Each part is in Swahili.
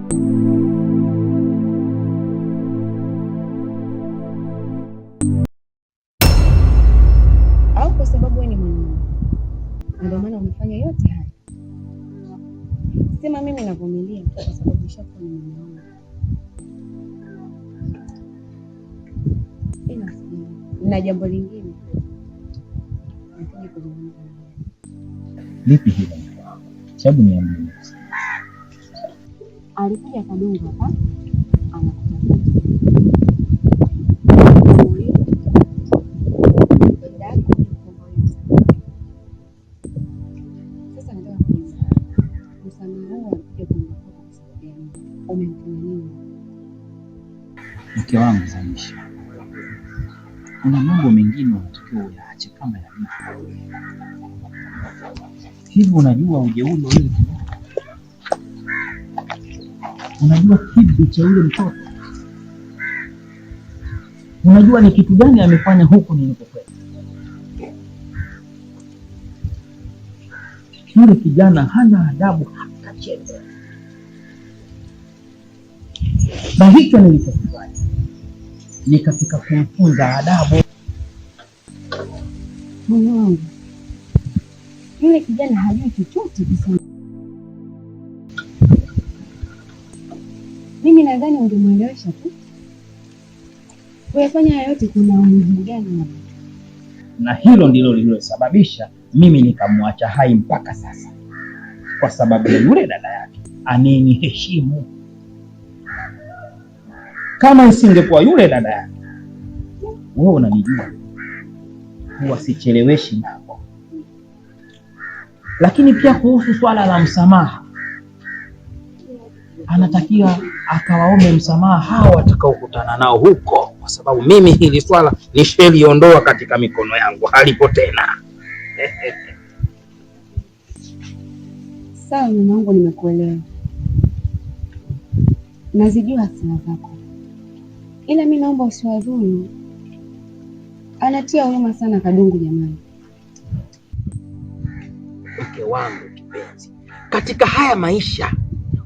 Au kwa sababu wewe ni mwanaume ndio maana unafanya yote haya? Sema mimi navumilia kwa sababu nishakuwa ni mwanaume. Na jambo lingine nataka kuzungumza. Lipi hilo? Sababu ni amini. Alikuja Kadungu hapa anakutafuta. Sasa nataka kuuliza. Msamaha huu alikuja kumtafuta kwa sababu gani? Umemfanya nini? Mke wangu Zamisha, kuna mambo mengine unatakiwa uyaache kama yalivyo. Hivi unajua ujeuri wa hili? Unajua kipi cha yule mtoto? Unajua ni kitu gani amefanya huku nilipokwenda? Yule kijana hana adabu hata chembe. Na hicho nilichofanya nikafika kumfunza adabu. Mume wangu, yule kijana hajui chochote kabisa. Mimi nadhani ungemwelewesha tu. Kuyafanya yote kuna umuhimu gani hapa? Na hilo ndilo lililosababisha mimi nikamwacha hai mpaka sasa, kwa sababu ya yule dada yake anayeniheshimu. Kama isingekuwa yule dada yake, wewe unanijua, huwa sicheleweshi mambo. Lakini pia kuhusu swala la msamaha, anatakiwa akawaombe msamaha hao watakaokutana nao huko, kwa sababu mimi hili swala nisheliondoa katika mikono yangu, halipo tena. Sawa mume wangu, nimekuelewa. Nazijua hasira zako. Ila mimi naomba usiwadhuru. Anatia huruma sana Kadungu jamani. Mke wangu kipenzi, katika haya maisha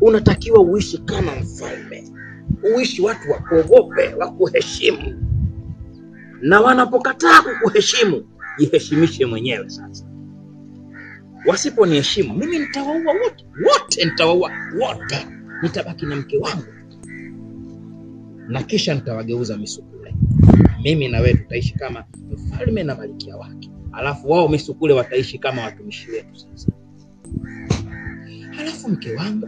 unatakiwa uishi kama mfalme. Uishi watu wakuogope, wakuheshimu. Na wanapokataa kukuheshimu, jiheshimishe mwenyewe sasa. Wasiponiheshimu, mimi nitawaua wote. Wote nitawaua wote. Nitabaki na mke wangu. Na kisha nitawageuza misukule. Mimi na wewe tutaishi kama mfalme na malkia wake. Alafu wao misukule wataishi kama watumishi wetu sasa. Alafu mke wangu,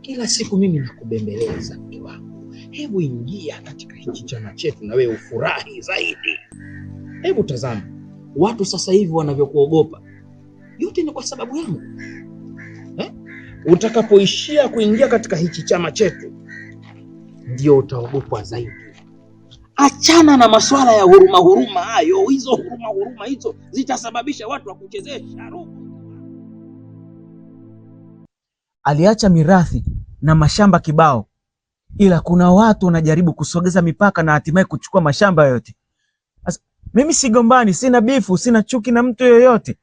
kila siku mimi nakubembeleza mke wangu. Hebu ingia katika hichi chama chetu na wewe ufurahi zaidi. Hebu tazama, watu sasa hivi wanavyokuogopa. Yote ni kwa sababu yangu. Utakapoishia kuingia katika hichi chama chetu, ndio utaogopwa zaidi. Achana na masuala ya huruma hayo. Hizo huruma hizo zitasababisha watu wakuchezesha roho. Aliacha mirathi na mashamba kibao, ila kuna watu wanajaribu kusogeza mipaka na hatimaye kuchukua mashamba yote. Mimi sigombani, sina bifu, sina chuki na mtu yoyote.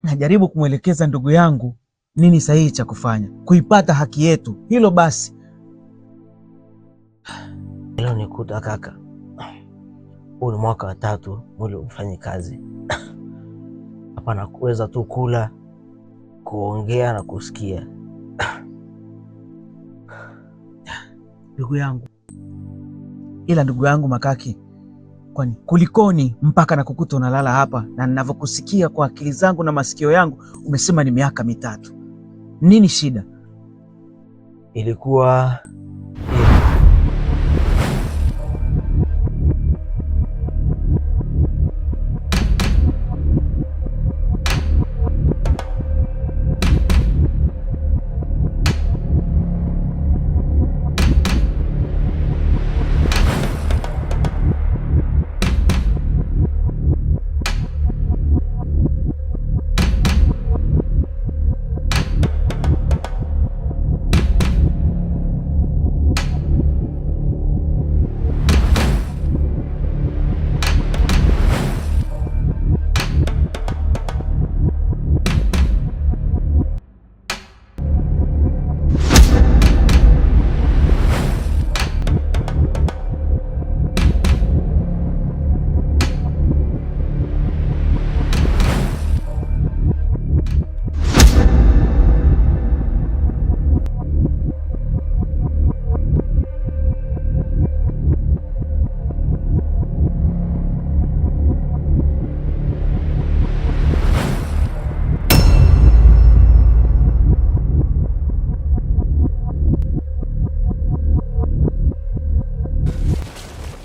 Najaribu kumwelekeza ndugu yangu nini sahihi cha kufanya, kuipata haki yetu. Hilo basi. Hilo nikuta kaka. Huu ni mwaka wa 3 mwili ufanye kazi. Hapana kuweza tu kula, kuongea na kusikia. Ndugu yangu. Ila ndugu yangu Makaki, kwani kulikoni mpaka na kukuta unalala hapa, na ninavyokusikia kwa akili zangu na masikio yangu umesema ni miaka 3. Nini shida? Ilikuwa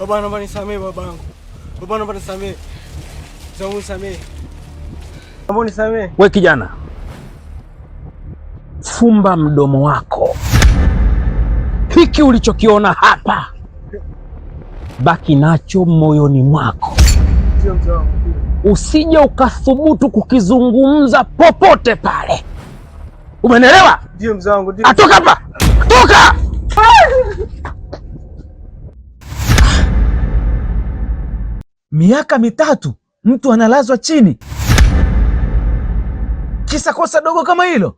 Baba naomba nisamee babangu. Baba naomba nisamee. Naomba nisamee. Naomba nisamee. We kijana, fumba mdomo wako. Hiki ulichokiona hapa baki nacho moyoni mwako. Ndio mzee wangu. Usije ukathubutu kukizungumza popote pale. Umenielewa? Ndio mzee wangu. Atoka hapa. Toka! Miaka 3 mtu analazwa chini kisa kosa dogo kama hilo?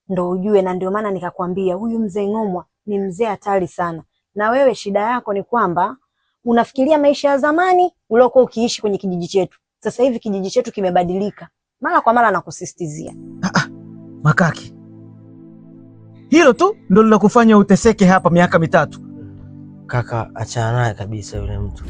Ndo ujue, na ndio maana nikakwambia huyu mzee Ng'omwa ni mzee hatari sana. Na wewe shida yako ni kwamba unafikiria maisha ya zamani uliokuwa ukiishi kwenye kijiji chetu. Sasa hivi kijiji chetu kimebadilika. Mara kwa mara nakusisitizia. Makaki, hilo tu ndo lilokufanya uteseke hapa miaka 3? Kaka, achana naye kabisa yule mtu.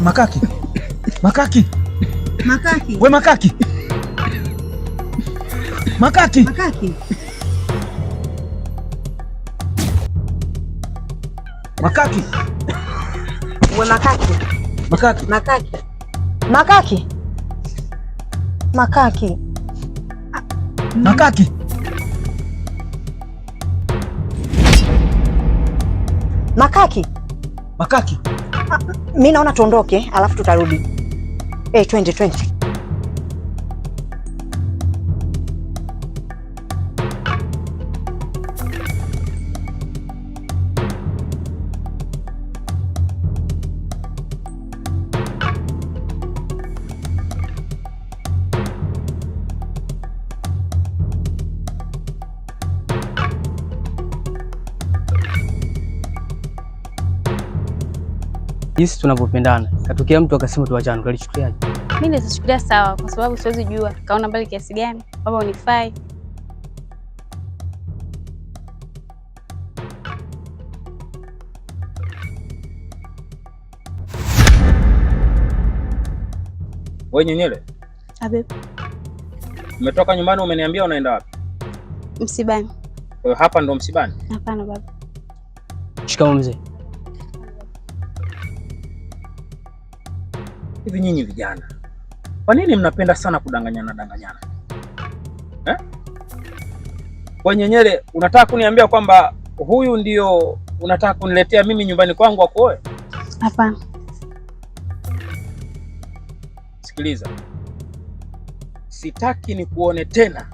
Makaki. Makaki. Makaki. We Makaki. Makaki. Makaki. Makaki. We Makaki. Makaki. Makaki. Makaki. Makaki. Makaki. Makaki. Makaki. Mimi naona tuondoke alafu tutarudi. Twende. Jinsi tunavyopendana, katokea mtu akasema tuachane, ukalichukuliaje? Mimi nitachukulia sawa, kwa sababu siwezi jua kaona mbali kiasi gani baba unifai. Wewe Nyenyele, Abe, umetoka nyumbani umeniambia unaenda wapi? msibani. Kwa hiyo hapa ndo msibani? Hapana baba. Shikamoo mzee. Hivi nyinyi vijana, kwa nini mnapenda sana kudanganyana? Kwa Nyenyele, unataka kuniambia kwamba huyu ndio unataka kuniletea mimi nyumbani kwangu akuoe? Hapana. Sikiliza, sitaki nikuone tena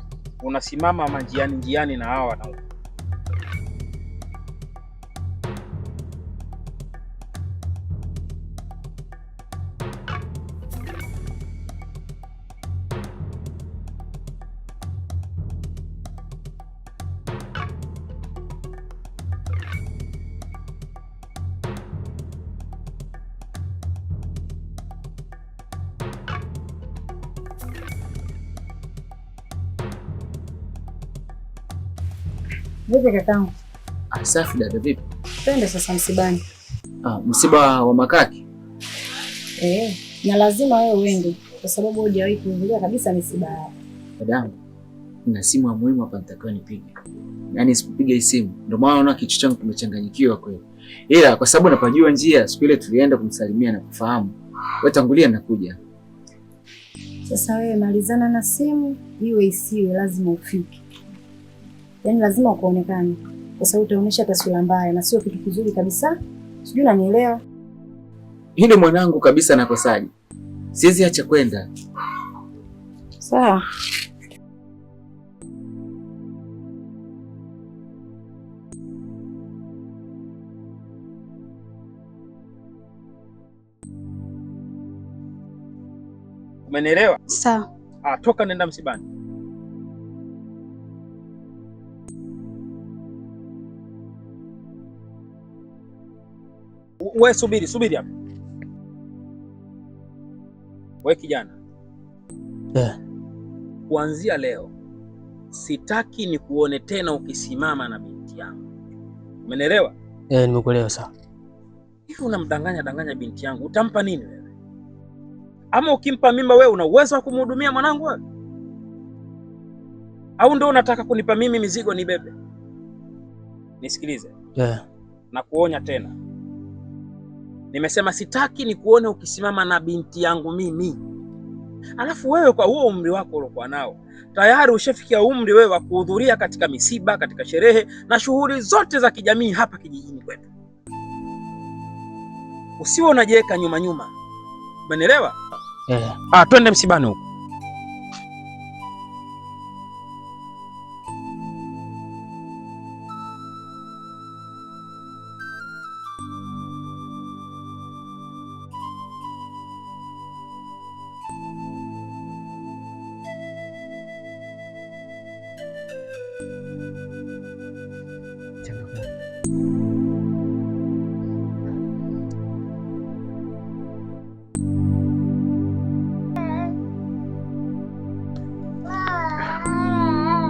unasimama njiani na hawa wanaume. Vipi kakangu? Safi dada, vipi? Twende sasa msibani. Msiba wa Makaki? Na lazima wewe uende kwa sababu hujawahi kuhudhuria kabisa misiba yao. Dadangu, nina simu ya muhimu hapa nitakiwa nipige. Yaani nisipopiga hii simu ndio maana naona kichwa changu kimechanganyikiwa kweli. Ila kwa sababu napajua njia, siku ile tulienda kumsalimia na kufahamu. Wewe tangulia nakuja. Sasa wewe malizana na simu, iwe isiwe lazima ufike. Yaani lazima ukaonekane kwa sababu utaonyesha taswira mbaya na sio kitu kizuri kabisa. Sijui unanielewa? Hili mwanangu kabisa nakosaje? Siwezi acha kwenda. Sawa. Umenielewa? Sawa. Toka nenda msibani. Wewe subiri hapa. Wewe kijana. Kuanzia leo sitaki nikuone tena ukisimama na binti yangu. Umenielewa? Nimekuelewa sawa. Hivi unamdanganya binti yangu, utampa nini wewe? Ama ukimpa mimba wewe una uwezo wa kumhudumia mwanangu wewe? Au ndio unataka kunipa mimi mizigo nibebe? Nisikilize. Na kuonya tena. Nimesema sitaki ni kuone ukisimama na binti yangu mimi. Alafu wewe kwa huo umri wako uliokuwa nao, tayari ushafikia umri wewe wa kuhudhuria katika misiba, katika sherehe na shughuli zote za kijamii hapa kijijini kwetu. Usiwe unajiweka nyuma nyuma. Umenielewa? Twende msibani huko.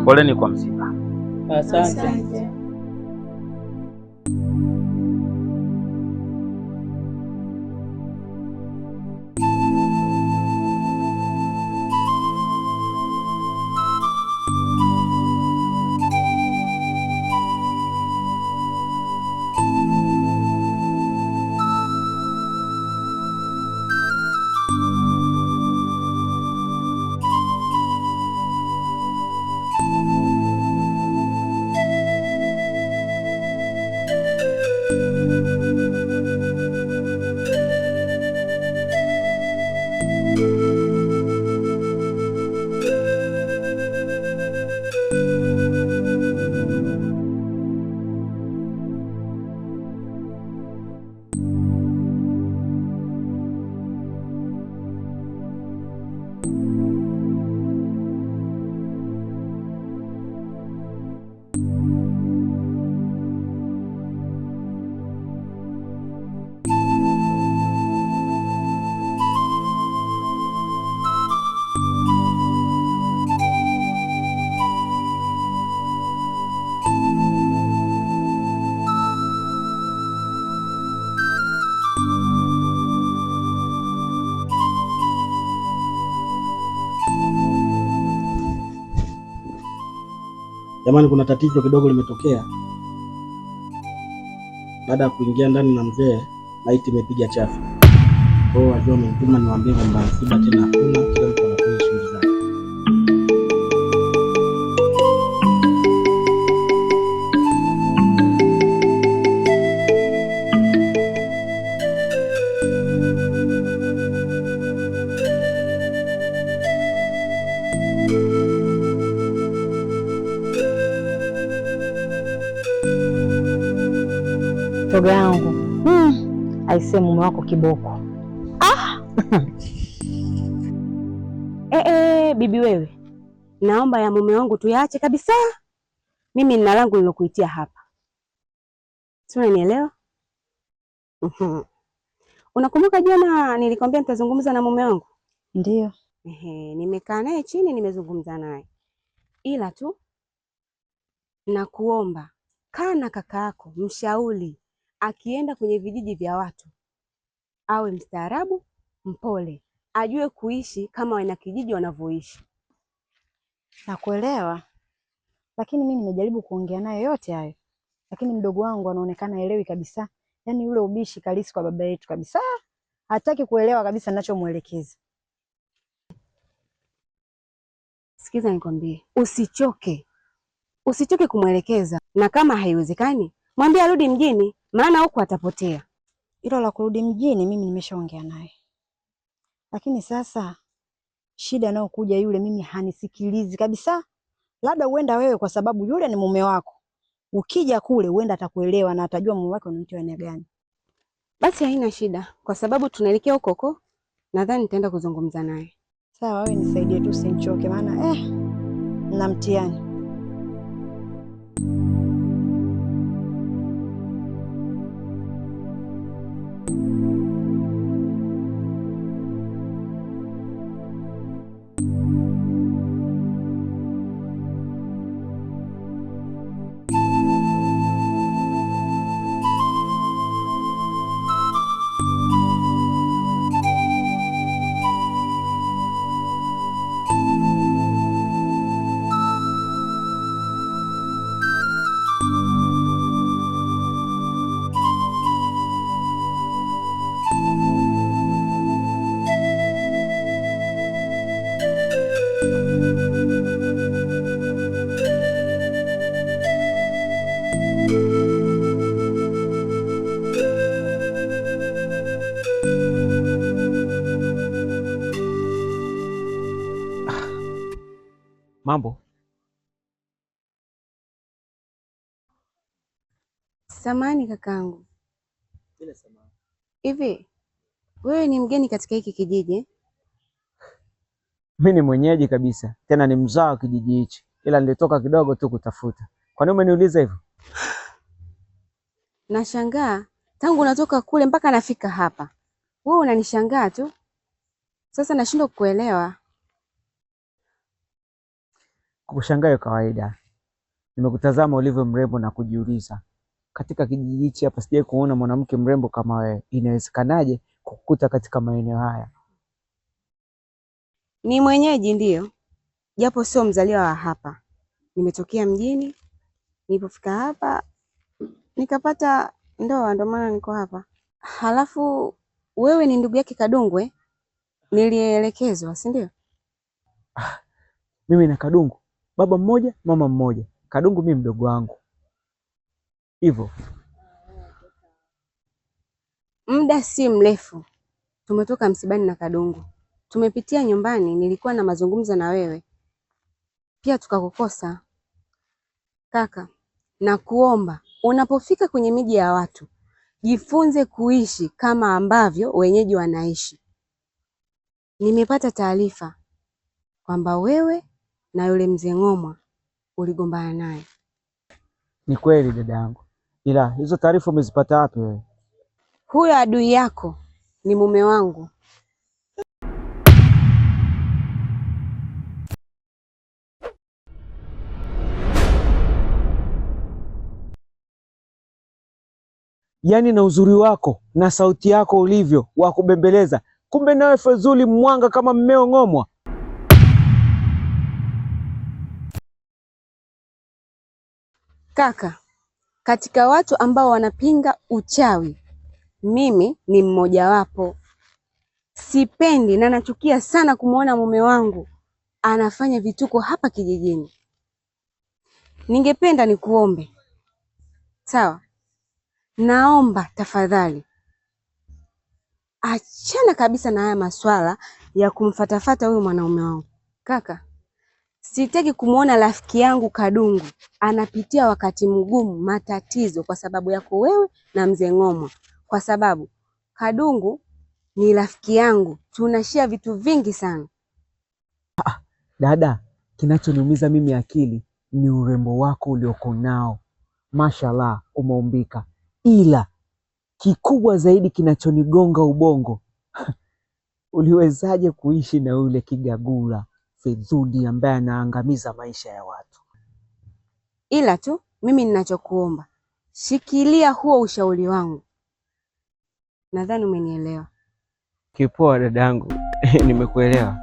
Poleni kwa msiba. Asante. Jamani, kuna tatizo kidogo limetokea. Baada ya kuingia ndani na mzee, laiti imepiga chafu. Kwa hiyo wajua wamenituma niwaambie kwamba msiba tena hakuna, kila mtu anafanya shughuli zake. Shoga yangu, aisee, mume wako kiboko. Bibi wewe, naomba ya mume wangu tuyaache kabisa. Mimi nina langu nilokuitia hapa, si unanielewa? Unakumbuka jana nilikwambia nitazungumza na mume wangu? Ndio. Nimekaa naye chini, nimezungumza naye, ila tu nakuomba kaa na kaka yako, mshauri akienda kwenye vijiji vya watu awe mstaarabu, mpole, ajue kuishi kama wanakijiji wanavyoishi. Nakuelewa, lakini mimi nimejaribu kuongea naye yote hayo, lakini mdogo wangu anaonekana elewi kabisa. Yaani ule ubishi kalisi kwa baba yetu kabisa, hataki kuelewa kabisa ninachomuelekeza. Sikiza nikwambie, usichoke kumwelekeza, na kama haiwezekani mwambie arudi mjini, maana huko atapotea. Hilo la kurudi mjini mimi nimeshaongea naye, lakini sasa shida inayokuja yule, mimi hanisikilizi kabisa. Labda uenda wewe, kwa sababu yule ni mume wako, ukija kule uenda atakuelewa na atajua mume wake ni mtu aina gani. Basi haina shida, kwa sababu tunaelekea huko, nadhani nitaenda kuzungumza naye. Sawa, wewe nisaidie tu, usinichoke, maana na mtihani. Mambo? Samahani kakangu. Bila samahani. Hivi wewe ni mgeni katika hiki kijiji? Mimi ni mwenyeji kabisa, tena ni mzao wa kijiji hichi, ila nilitoka kidogo tu kutafuta. Kwa nini umeniuliza hivyo? Nashangaa tangu unatoka kule mpaka nafika hapa, wewe unanishangaa tu. Sasa nashindwa kukuelewa. Kukushangaa kawaida. Nimekutazama ulivyo mrembo na kujiuliza, katika kijiji hichi hapa sijawahi kuona mwanamke mrembo kama wewe. Inawezekanaje kukukuta katika maeneo haya? Ni mwenyeji ndiyo, japo sio mzaliwa wa hapa. Nimetokea mjini, nilipofika hapa nikapata ndoa, ndio maana niko hapa. Halafu wewe ni ndugu yake Kadungwe? Nilielekezwa, si ndio? Mimi na Kadungu baba mmoja mama mmoja. Kadungu mimi mdogo wangu hivyo. Muda si mrefu tumetoka msibani na Kadungu, tumepitia nyumbani, nilikuwa na mazungumzo na wewe pia tukakukosa. Kaka, na kuomba unapofika kwenye miji ya watu jifunze kuishi kama ambavyo wenyeji wanaishi. Nimepata taarifa kwamba wewe na yule mzee Ng'omwa uligombana naye. Ni kweli dada yangu, ila hizo taarifa umezipata wapi wewe? Huyo adui yako ni mume wangu. Yaani na uzuri wako na sauti yako ulivyo wa kubembeleza, kumbe nawe Fezuli mwanga kama mmeo Ng'omwa. Kaka, katika watu ambao wanapinga uchawi mimi ni mmojawapo. Sipendi na nachukia sana kumwona mume wangu anafanya vituko hapa kijijini. Ningependa nikuombe, sawa? Naomba tafadhali achana kabisa na haya maswala ya kumfatafata huyu mwanaume wangu. Kaka, sitaki kumwona rafiki yangu Kadungu anapitia wakati mgumu, matatizo kwa sababu yako wewe na mzee Ng'omwa, kwa sababu Kadungu ni rafiki yangu, tunashare vitu vingi sana. Dada, kinachoniumiza mimi akili ni urembo wako ulioko nao. Mashallah, umeumbika. Ila kikubwa zaidi kinachonigonga ubongo uliwezaje kuishi na yule kigagula Fedhuli ambaye anaangamiza maisha ya watu? Ila tu mimi ninachokuomba, shikilia huo ushauri wangu. Nadhani umenielewa. Kipoa dadangu. Nimekuelewa.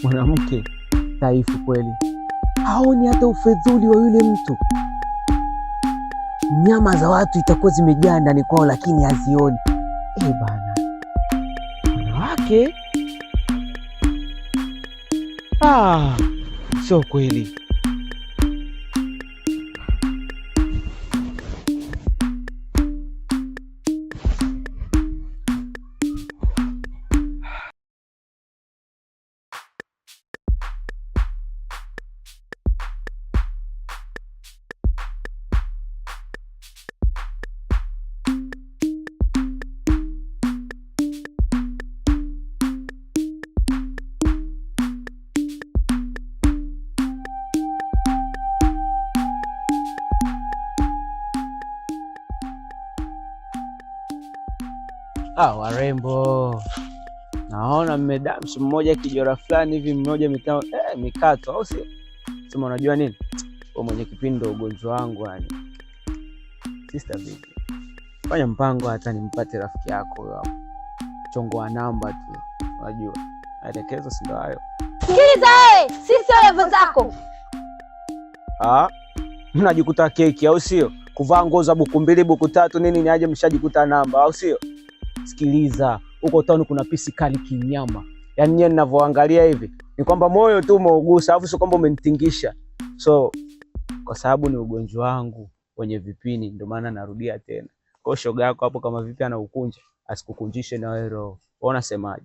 Mwanamke dhaifu kweli, haoni hata ufedhuli wa yule mtu. Nyama za watu itakuwa zimejaa ndani kwao, lakini hazioni. Bana, wanawake sio kweli. Warembo, naona mmedamshi mmoja kijora fulani hivi, mmoja mitao mikato, au si? Sema unajua nini? Wewe mwenye kipindi ndo ugonjwa wangu yani. Sister vipi? Fanya mpango hata nimpate rafiki yako huyo hapo. Chongo wa namba tu. Unajua. Maelekezo si ndo hayo. Sikiliza wewe, sisi level zako. Mnajikuta keki au sio? Kuvaa nguo za buku mbili buku tatu nini ni aje mshajikuta namba au sio? Sikiliza, huko town kuna pisi kali kinyama. Yaani nyenye ninavyoangalia hivi ni kwamba moyo tu umeugusa, alafu sio kwamba umenitingisha. So kwa sababu ni ugonjwa wangu wenye vipini, ndio maana narudia tena. Kwa shoga yako hapo kama vipi ana ukunja, asikukunjishe na wewe roho. Wewe unasemaje?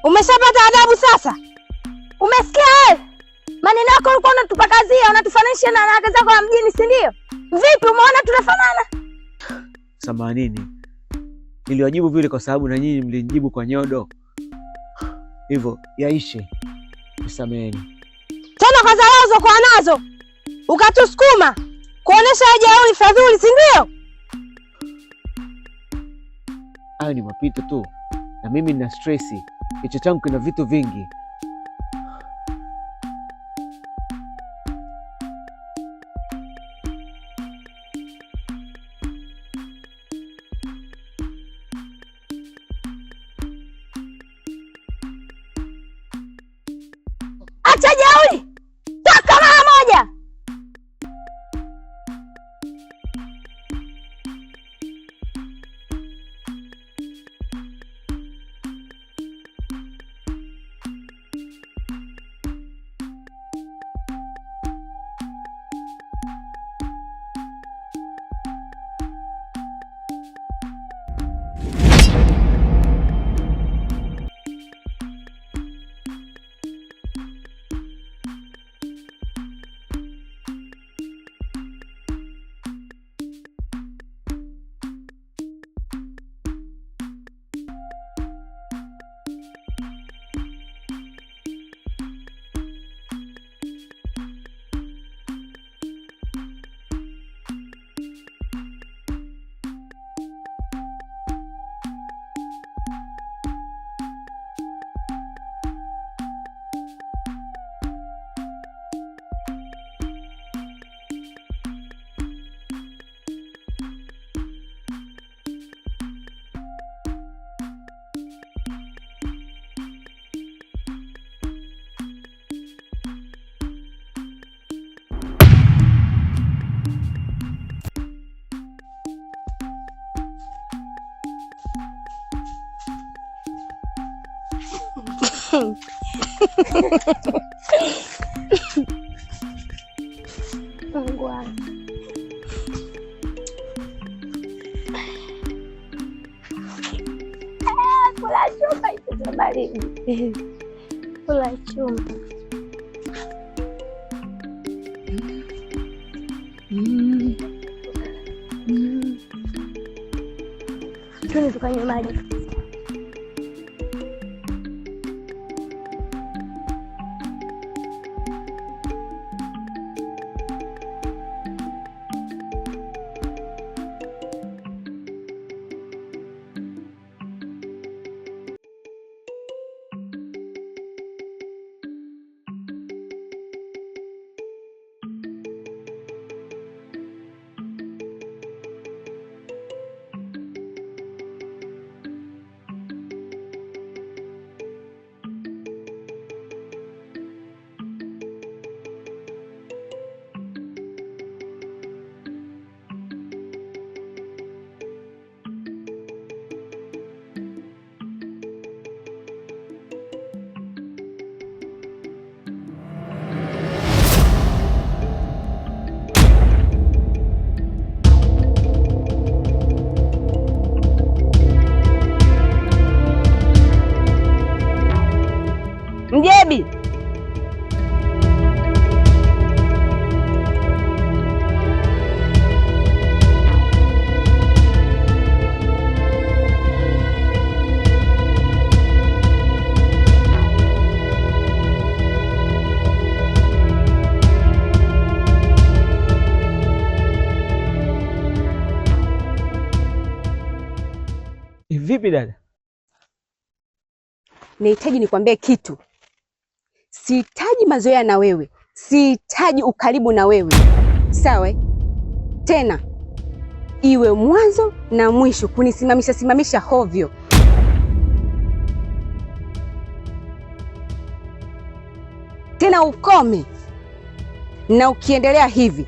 Umeshapata adabu sasa? Umesikia wewe? Maneno yako ulikuwa unatupakazia, unatufananisha na wanawake zako wa mjini, si ndio? Vipi umeona tunafanana? Samanini. Niliwajibu vile kwa sababu na nyinyi mlinijibu kwa nyodo. Hivyo yaishe. Nisameheni. Tena kwa zalazo kwa nazo. Ukatusukuma kuonesha hajauli fadhili, si ndio? Hayo ni mapito tu. Na mimi nina stressi. Kichwa changu kina vitu vingi. Acha jeuri! Toka mara moja! Mungu wangu. Kula chuma hicho baridi. Kula chuma. Twende tukanywe maji. Vipi dada? Nahitaji nikwambie kitu. Sihitaji mazoea na wewe, sihitaji ukaribu na wewe, sawa? Tena iwe mwanzo na mwisho kunisimamisha hovyo. Tena ukome, na ukiendelea hivi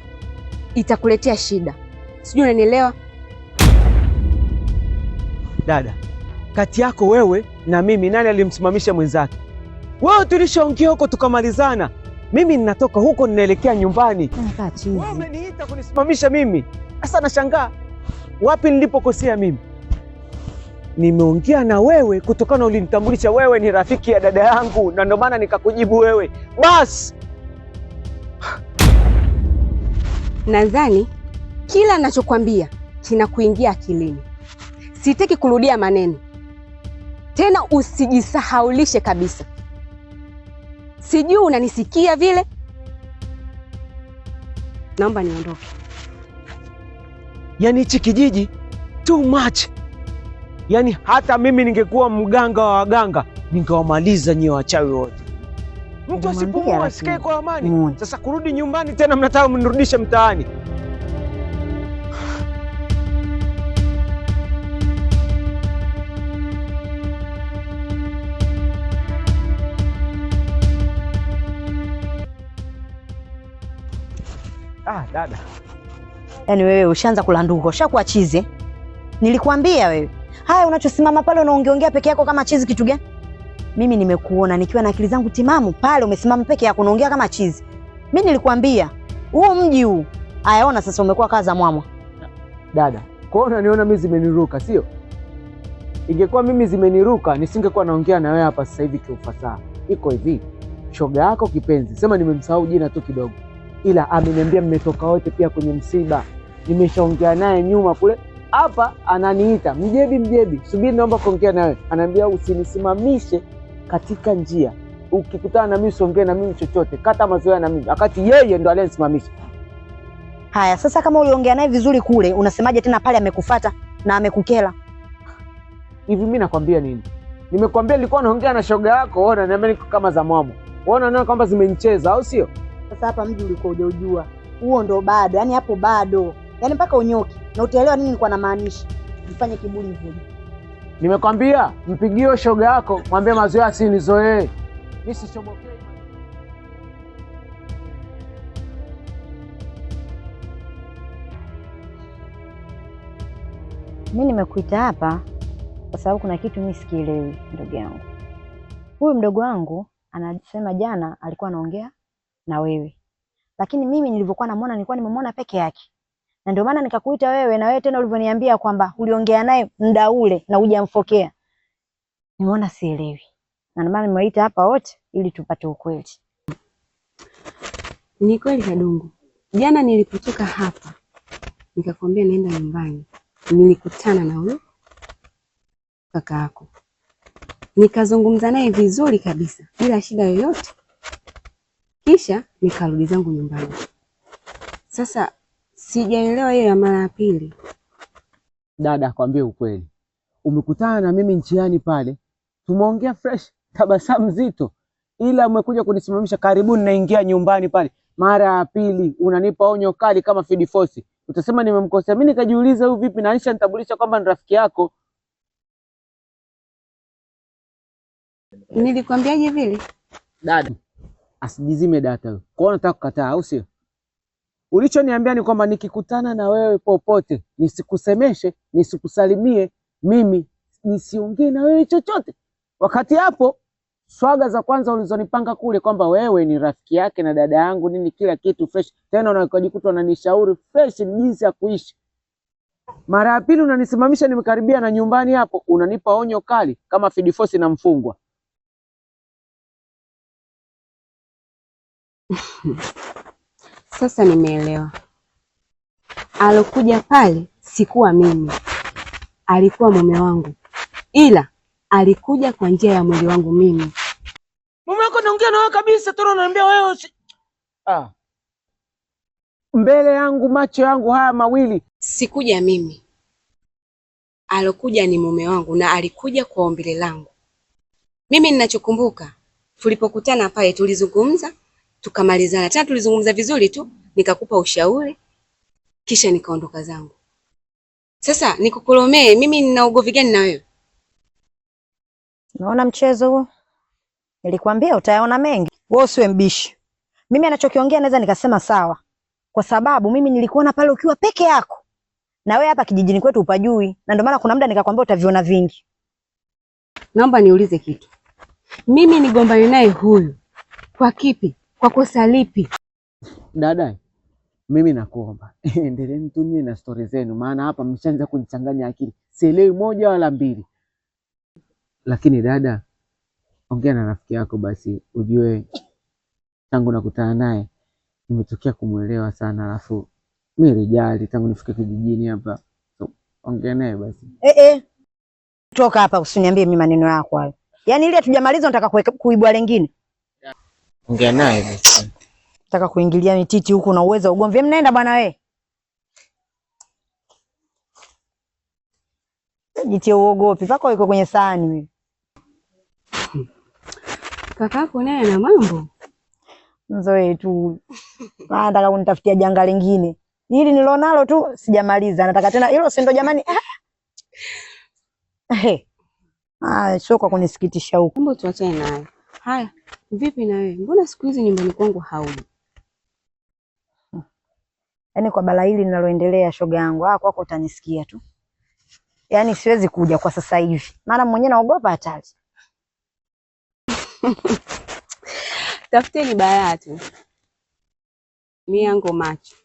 itakuletea shida. Sijui unanielewa? Dada, kati yako wewe na mimi nani alimsimamisha mwenzake? Wewe tulishaongea huko tukamalizana. Mimi ninatoka huko ninaelekea nyumbani. Wewe umeniita kunisimamisha mimi. Sasa nashangaa wapi nilipokosea mimi? Nimeongea na wewe kutokana ulinitambulisha wewe ni rafiki ya dada yangu na ndio maana nikakujibu wewe. Bas. Nadhani kila ninachokwambia kinakuingia akilini. Sitaki kurudia maneno. Tena usijisahaulishe kabisa. Sijui unanisikia vile? Naomba niondoke. Yaani hichi kijiji too much. Yaani hata mimi ningekuwa mganga wa waganga ningewamaliza nyie wachawi wote. Mtu asipumue asikae kwa amani. Sasa kurudi nyumbani tena mnataka mnirudishe mtaani. Dada. Yaani wewe ushaanza kulanduka, ushakuwa chizi. Nilikwambia wewe. Haya unachosimama pale unaongeongea peke yako kama chizi kitu gani? Mimi nimekuona nikiwa na akili zangu timamu pale umesimama peke yako unaongea kama chizi. Mimi nilikwambia, huu mji huu. Haya ona sasa umekuwa kaza mwamwa. Dada, kwa hiyo unaniona mimi zimeniruka, sio? Ingekuwa mimi zimeniruka nisingekuwa naongea na wewe hapa sasa hivi kiufasaha. Iko hivi. Shoga yako kipenzi, sema nimemsahau jina tu kidogo. Ila ameniambia mmetoka wote pia kwenye msiba. Nimeshaongea naye nyuma kule. Hapa ananiita, "Mjebi, subiri naomba kuongea nawe." Ananiambia usinisimamishe katika njia. Ukikutana na mimi usiongee na mimi chochote. Kata mazoea na mimi. Wakati yeye ndo aliyenisimamisha. Haya, sasa kama uliongea naye vizuri kule, unasemaje tena pale amekufuata na amekukela? Hivi mimi nakwambia nini? Nimekwambia nilikuwa naongea na shoga yako, ona na mimi niko kama za mwamo. Unaona kwamba zimenicheza au sio? Sasa hapa mji ulikuwa hujajua. Huo ndo bado, yani hapo bado. Yani mpaka unyoki. Na utaelewa nini nilikuwa namaanisha. Jifanye kiburi hivyo. Nimekwambia mpigie shoga yako, mwambie mazoea asinizoee. Mimi sichomokei. Mimi nimekuita hapa kwa sababu kuna kitu mimi sikielewi ndugu yangu. Huyu mdogo wangu anasema jana alikuwa anaongea na wewe. Lakini mimi nilivyokuwa namuona nilikuwa nimemwona peke yake. Na ndio maana nikakuita wewe na wewe tena ulivyoniambia kwamba uliongea naye muda ule na hujamfokea. Nimeona sielewi. Na ndio maana nimewaita hapa wote ili tupate ukweli. Ni kweli Kadungu. Jana nilipotoka hapa nikakwambia naenda nyumbani. Nilikutana na huyo kaka yako. Nikazungumza naye vizuri kabisa bila shida yoyote. Kisha nikarudi zangu nyumbani. Sasa sijaelewa hiyo ya mara ya pili. Dada, kwambie ukweli. Umekutana na mimi njiani pale. Tumeongea fresh, tabasamu zito. Ila umekuja kunisimamisha karibuni naingia nyumbani pale. Mara ya pili unanipa onyo kali kama Fidi Force. Utasema nimemkosea. Mimi nikajiuliza huyu vipi na anisha nitambulisha kwamba ni rafiki yako. Nilikwambiaje vile? Dada, asijizime data wewe. Kwa nini unataka kukataa au sio? Ulichoniambia ni kwamba nikikutana na wewe popote, nisikusemeshe, nisikusalimie, mimi nisiongee na wewe chochote. Wakati hapo swaga za kwanza ulizonipanga kule kwamba wewe ni rafiki yake na dada yangu nini kila kitu fresh. Tena unakojikuta unanishauri fresh jinsi ya kuishi. Mara ya pili unanisimamisha nimekaribia na nyumbani hapo unanipa onyo kali kama Fidi Force na mfungwa. Sasa nimeelewa. Alokuja pale sikuwa mimi. Alikuwa mume wangu. Ila alikuja kwa njia ya mwili wangu mimi. Mume wako naongea na wewe kabisa, tena unaniambia wewe mbele yangu macho yangu haya mawili. Sikuja mimi. alokuja ni mume wangu na alikuja kwa ombi langu. Mimi ninachokumbuka, tulipokutana pale tulizungumza, tukamalizana. Tena tulizungumza vizuri tu, nikakupa ushauri, kisha nikaondoka zangu. Sasa nikukulomee, mimi nina ugomvi gani na wewe? Unaona mchezo huo? Nilikwambia utayaona mengi. Wewe usiwe mbishi. Mimi anachokiongea naweza nikasema sawa. Kwa sababu mimi nilikuona pale ukiwa peke yako. Na wewe hapa kijijini kwetu upajui. Na ndio maana kuna muda nikakwambia utaviona vingi. Naomba niulize kitu. Mimi nigombane naye huyu kwa kipi? Kwa kosa lipi? Dada, mimi nakuomba endeleeni tu nyie na stori zenu, maana hapa mshaanza kunichanganya akili. Sielewi moja wala mbili. Lakini dada, ongea na rafiki yako basi, ujue tangu nakutana naye nimetokea kumuelewa sana, alafu mimi rijali tangu nifike kijijini hapa. So, ongea naye basi. Toka hapa usiniambie mimi maneno yako hayo. Yaani ile hatujamaliza nataka kuibwa lingine. Ongea naye basi. Nataka kuingilia mititi huku na uweza ugomvi. Mnaenda bwana wewe. Jitie uogopi pako yuko kwenye sahani wewe. Kakako naye ana mambo. Nzoe tu. Nataka kunitafutia janga lingine. Hili nilonalo tu sijamaliza. Nataka tena hilo si ndo jamani. Sio kwa kunisikitisha huko. Mbona tuachane naye. Haya, vipi na wewe? Mbona siku hizi nyumbani kwangu hauji? Yaani kwa bala hili linaloendelea shoga yangu, kwako utanisikia tu. Yaani siwezi kuja kwa sasa hivi. Maana mwenyewe naogopa hatari. Tafuteni balaa tu. Mimi yangu macho.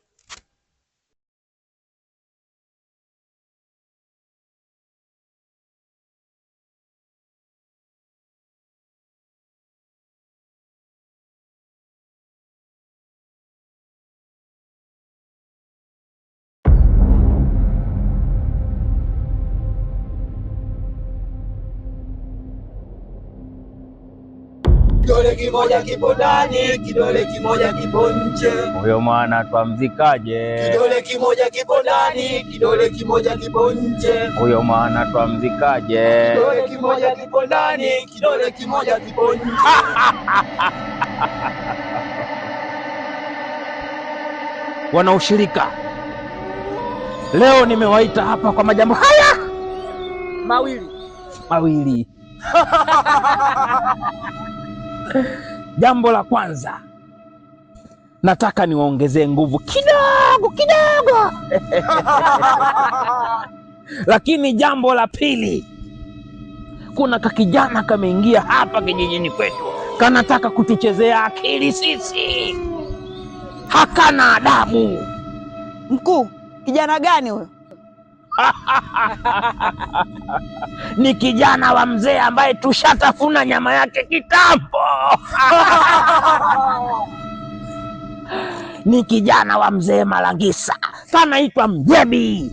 Kidole kimoja kipo ndani, kidole kimoja kipo nje. Huyo mwana twamzikaje? Kidole kimoja kipo ndani, kidole kimoja kipo nje. Huyo mwana twamzikaje? Kidole kimoja kipo ndani, kidole kimoja kipo nje. Wanaushirika, leo nimewaita hapa kwa majambo haya mawili. Jambo la kwanza, nataka niwaongezee nguvu kidogo. Lakini jambo la pili, kuna kakijana kameingia hapa kijijini kwetu, kanataka kutuchezea akili sisi. Hakana adabu. Mkuu, kijana gani huyo? Ni kijana wa mzee ambaye tushatafuna nyama yake kitambo. Ni kijana wa mzee Malangisa, kanaitwa Mjebi.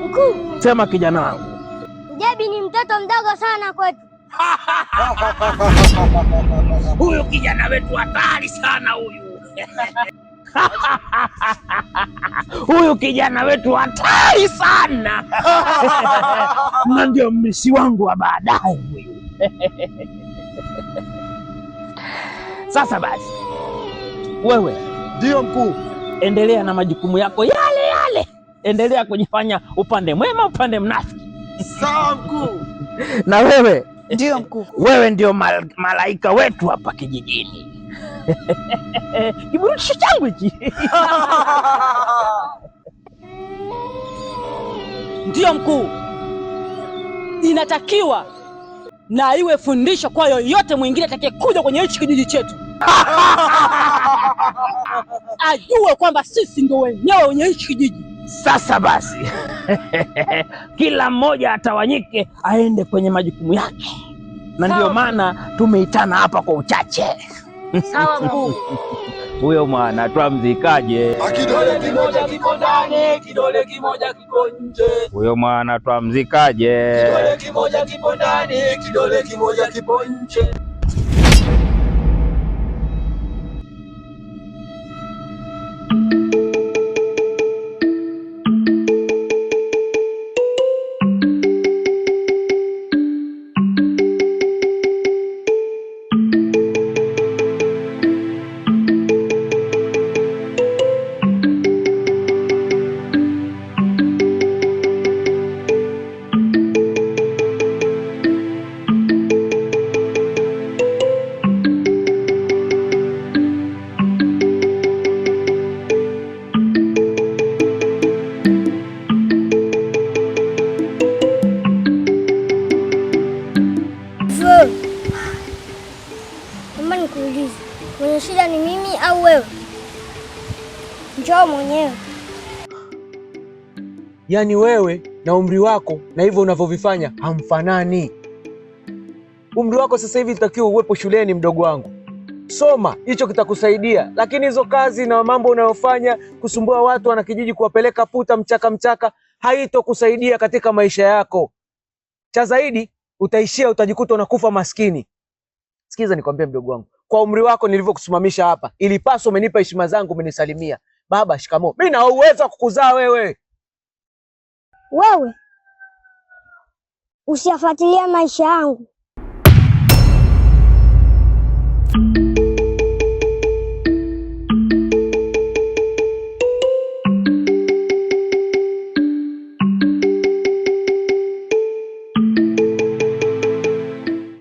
Mkuu, sema kijana wangu. Mjebi ni mtoto mdogo sana kwetu. Huyu kijana wetu hatari sana huyu. Huyu kijana wetu hatari sana. Na ndio mlisi wangu wa baadaye huyu. Sasa basi, wewe ndio mkuu, endelea na majukumu yako yale. Endelea kujifanya upande mwema upande mnafiki. Sawa mkuu. Na wewe ndio mkuu, wewe ndio malaika wetu hapa kijijini. Kiburudisho changu hiki. Ndio mkuu, inatakiwa na iwe fundisho kwa yoyote mwingine atakayekuja kwenye hichi kijiji chetu. Ajue kwamba sisi ndio wenyewe wenye hichi kijiji. Sasa basi, kila mmoja atawanyike aende kwenye majukumu yake, na ndio maana tumeitana hapa kwa uchache. Sawa mkuu. Huyo mwana twamzikaje? Kidole kimoja kipo ndani, kidole kimoja kipo nje. Huyo mwana twamzikaje? Kidole kimoja kipo ndani, kidole kimoja kipo nje. au wewe? Njoo mwenyewe. Yaani wewe na umri wako na hivyo unavyovifanya hamfanani. Umri wako sasa hivi itakiwa uwepo shuleni, mdogo wangu. Soma, hicho kitakusaidia. Lakini hizo kazi na mambo unayofanya, kusumbua watu wana kijiji, kuwapeleka puta mchaka, haitokusaidia katika maisha yako. Cha zaidi utajikuta unakufa maskini. Sikiza nikwambie mdogo wangu, kwa umri wako nilivyokusimamisha hapa, ilipaswa umenipa heshima zangu, umenisalimia. Baba, shikamoo. Mimi na uwezo wa kukuzaa wewe. Wewe usiyafuatilia maisha yangu.